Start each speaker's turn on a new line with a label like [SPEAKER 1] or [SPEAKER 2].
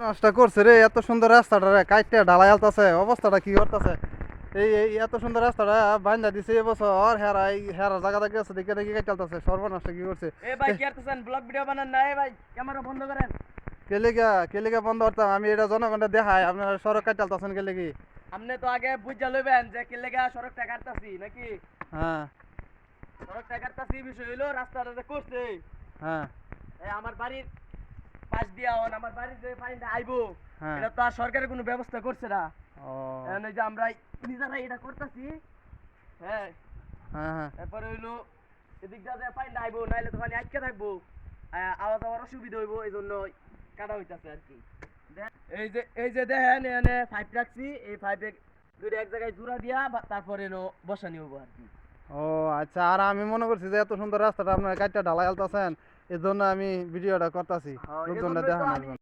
[SPEAKER 1] নষ্ট করছে রে, এত সুন্দর রাস্তাটা রে কাইটটা ঢালাই আলতাছে, অবস্থাটা কি করতেছে? এই এত সুন্দর রাস্তাটা বাইন্দা দিছে এবছর, হেরা জায়গা থেকে আছে দেখে দেখি কাইটে আলতাছে, সর্বনাশ কি করছে?
[SPEAKER 2] এ ভাই কি করতেছেন? ব্লগ ভিডিও বানান না? এ ভাই ক্যামেরা বন্ধ করেন।
[SPEAKER 1] কেলিগা বন্ধ করতাম আমি, এটা জনগণটা দেখাই আপনারা সড়ক কাইটে আলতাছেন কে লেগি?
[SPEAKER 2] আপনি তো আগে বুঝা লইবেন যে কি লেগা সড়কটা কাটতাছি নাকি?
[SPEAKER 1] হ্যাঁ
[SPEAKER 2] সড়কটা কাটতাছি বিষয় হইলো রাস্তাটা যে করছে।
[SPEAKER 1] হ্যাঁ
[SPEAKER 2] এই আমার বাড়ির পাশ দিয়া আমার বাড়ির যে পানিটা আইবো,
[SPEAKER 1] হ্যাঁ।
[SPEAKER 2] এটা তো আর সরকারের কোনো ব্যবস্থা করছে না।
[SPEAKER 1] ও
[SPEAKER 2] এখন এই যে আমরা নিজেরা এটা করতেছি। হ্যাঁ,
[SPEAKER 1] হ্যাঁ হ্যাঁ।
[SPEAKER 2] এরপরে হইলো এদিক দিয়ে যে পানিটা আইবো, নাইলে তো পানি আটকে থাকবো, আওয়া যাওয়ার অসুবিধা হইবো, এই জন্য কাটা হইতাছে আর কি। এই যে দেখেন এখানে পাইপ রাখছি, এই পাইপে দুইটা এক জায়গায় জোড়া দিয়া তারপরে বসানি হবো আর কি।
[SPEAKER 1] ও আচ্ছা, আর আমি মনে করছি যে এত সুন্দর রাস্তাটা আপনারা কাইটটা ঢালাই আলতাছেন, এই জন্য আমি ভিডিওটা করতেছি
[SPEAKER 2] হ্যাঁ,
[SPEAKER 1] লোকজনটা
[SPEAKER 2] এজন্যই তো
[SPEAKER 1] দেখানোর
[SPEAKER 2] আমি
[SPEAKER 1] জন্য।